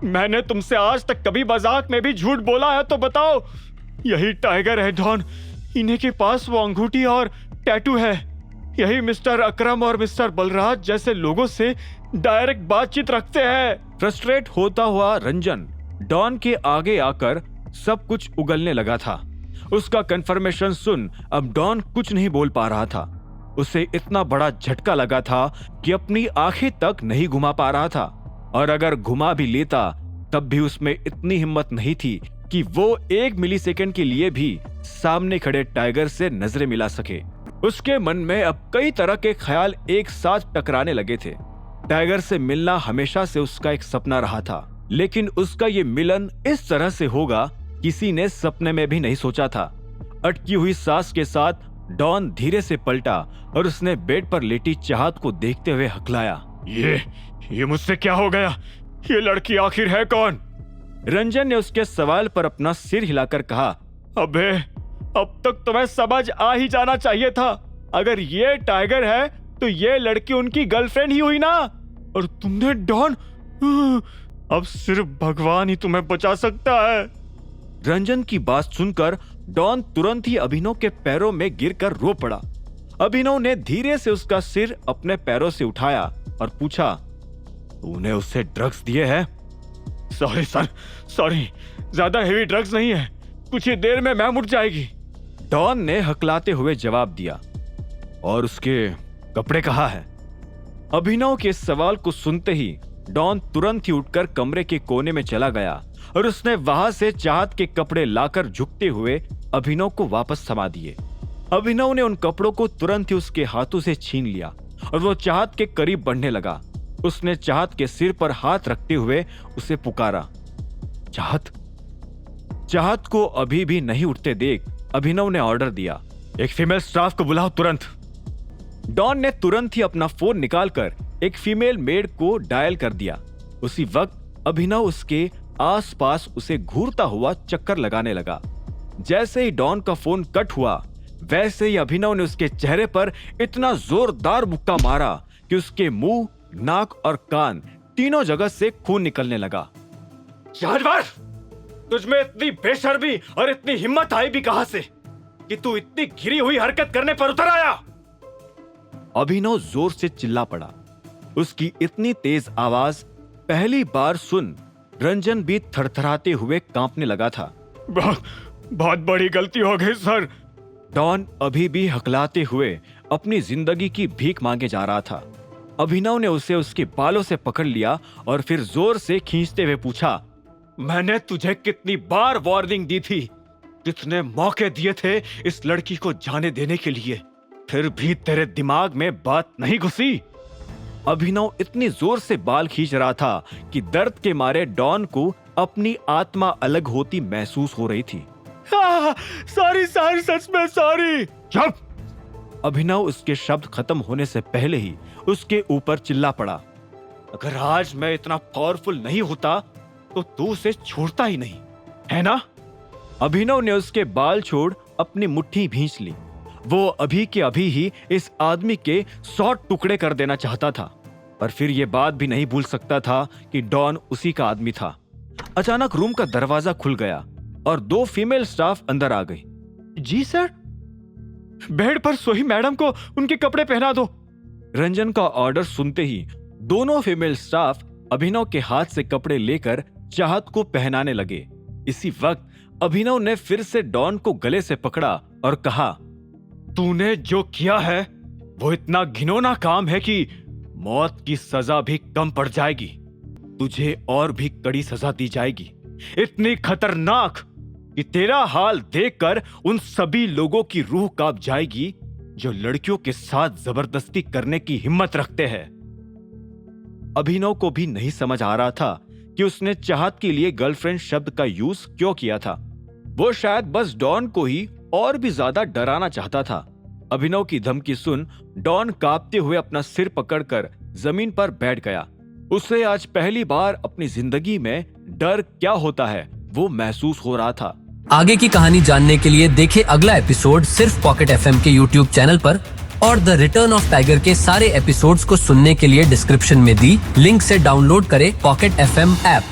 मैंने तुमसे आज तक कभी मजाक में भी झूठ बोला है तो बताओ। यही टाइगर है डॉन, इन्हीं के पास वो अंगूठी और टैटू है। यही मिस्टर अकरम और मिस्टर बलराज जैसे लोगों से डायरेक्ट बातचीत रखते हैं। फ्रस्ट्रेट होता हुआ रंजन डॉन के आगे आकर सब कुछ उगलने लगा था। उसका कंफर्मेशन सुन अब डॉन कुछ नहीं बोल पा रहा था। उसे इतना बड़ा झटका लगा था कि अपनी आंखें तक नहीं घुमा पा रहा था, और अगर घुमा भी लेता तब भी उसमें इतनी हिम्मत नहीं थी कि वो 1 मिलीसेकंड के लिए भी सामने खड़े टाइगर से नजरें मिला सके। उसके मन में अब कई तरह के ख्याल एक साथ टकराने लगे थे। टाइगर से मिलना हमेशा से उसका एक सपना रहा था, लेकिन उसका ये मिलन इस तरह से होगा किसी ने सपने में भी नहीं सोचा था। अटकी हुई सांस के साथ डॉन धीरे से पलटा और उसने बेड पर लेटी चाहत को देखते हुए हकलाया, ये मुझसे क्या हो गया? ये लड़की आखिर है कौन? रंजन ने उसके सवाल पर अपना सिर हिलाकर कहा, अबे अब तक तुम्हें समझ आ ही जाना चाहिए था। अगर ये टाइगर है तो ये लड़की उनकी गर्लफ्रेंड ही हुई ना। और तुमने डॉन, अब सिर्फ भगवान ही तुम्हें बचा सकता है। रंजन की बात सुनकर डॉन तुरंत ही अभिनव के पैरों में गिरकर रो पड़ा। अभिनव ने धीरे से उसका सिर अपने पैरों से उठाया और पूछा, तूने उसे ड्रग्स दिए हैं? सॉरी सर, सॉरी, ज्यादा हेवी ड्रग्स नहीं है, कुछ ही देर में मैम उठ जाएगी। डॉन ने हकलाते हुए जवाब दिया, और उसके कपड़े कहाँ हैं? अभिनव के सवाल को सुनते ही डॉन तुरंत ही उठकर कमरे के कोने में चला गया और उसने वहां से चाहत के कपड़े लाकर झुकते हुए अभिनव को वापस थमा दिए। अभिनव ने उन कपड़ों को तुरंत ही उसके हाथों से छीन लिया और वो चाहत के करीब बढ़ने लगा। उसने चाहत के सिर पर हाथ रखते हुए उसे पुकारा, चाहत। चाहत को अभी भी नहीं उठते देख अभिनव ने ऑर्डर दिया, एक फीमेल स्टाफ को बुलाओ तुरंत। डॉन ने तुरंत ही अपना फोन निकालकर एक फीमेल मेड को डायल कर दिया। उसी वक्त अभिनव उसके आसपास उसे घूरता हुआ चक्कर लगाने लगा। जैसे ही डॉन का फोन कट हुआ वैसे ही अभिनव ने उसके चेहरे पर इतना जोरदार मुक्का मारा कि उसके मुंह, नाक और कान तीनों जगह से खून निकलने लगा। जानवर, तुझमें इतनी बेशर्मी और इतनी हिम्मत आई भी कहां से कि तू इतनी घिरी हुई हरकत करने पर उतर आया? अभिनव जोर से चिल्ला पड़ा। उसकी इतनी तेज आवाज पहली बार सुन रंजन भी थरथराते हुए कांपने लगा था। बहुत बड़ी गलती हो गई सर। डॉन अभी भी हकलाते हुए अपनी जिंदगी की भीख मांगे जा रहा था। अभिनव ने उसे उसके बालों से पकड़ लिया और फिर जोर से खींचते हुए पूछा, मैंने तुझे कितनी बार वार्निंग दी थी, कितने मौके दिए थे इस लड़की को जाने देने के लिए, फिर भी तेरे दिमाग में बात नहीं घुसी? अभिनव इतनी जोर से बाल खींच रहा था कि दर्द के मारे डॉन को अपनी आत्मा अलग होती महसूस हो रही थी। सॉरी सर, सच में सॉरी। चुप! अभिनव उसके शब्द खत्म होने से पहले ही उसके ऊपर चिल्ला पड़ा, अगर आज मैं इतना पावरफुल नहीं होता तो तू उसे छोड़ता ही नहीं, है ना? अभिनव ने उसके बाल छोड़ अपनी मुट्ठी भींच ली। वो अभी के अभी ही इस आदमी के 100 टुकड़े कर देना चाहता था, पर फिर ये बात भी नहीं भूल सकता था कि डॉन उसी का आदमी था। अचानक रूम का दरवाजा खुल गया और 2 फीमेल स्टाफ अंदर आ गई। जी सर, बेड पर सोई मैडम को उनके कपड़े पहना दो। रंजन का ऑर्डर सुनते ही दोनों फीमेल स्टाफ अभिनव के हाथ से कपड़े लेकर चाहत को पहनाने लगे। इसी वक्त अभिनव ने फिर से डॉन को गले से पकड़ा और कहा, तूने जो किया है वो इतना घिनौना काम है कि मौत की सजा भी कम पड़ जाएगी। तुझे और भी कड़ी सजा दी जाएगी, इतनी खतरनाक कि तेरा हाल देखकर उन सभी लोगों की रूह कांप जाएगी जो लड़कियों के साथ जबरदस्ती करने की हिम्मत रखते हैं। अभिनव को भी नहीं समझ आ रहा था कि उसने चाहत के लिए गर्लफ्रेंड शब्द का यूज क्यों किया था। वो शायद बस डॉन को ही और भी ज्यादा डराना चाहता था। अभिनव की धमकी सुन डॉन कांपते हुए अपना सिर पकड़कर जमीन पर बैठ गया। उसे आज पहली बार अपनी जिंदगी में डर क्या होता है वो महसूस हो रहा था। आगे की कहानी जानने के लिए देखें अगला एपिसोड सिर्फ पॉकेट एफएम के यूट्यूब चैनल पर, और द रिटर्न ऑफ टाइगर के सारे एपिसोड्स को सुनने के लिए डिस्क्रिप्शन में दी लिंक से डाउनलोड करें पॉकेट एफएम ऐप।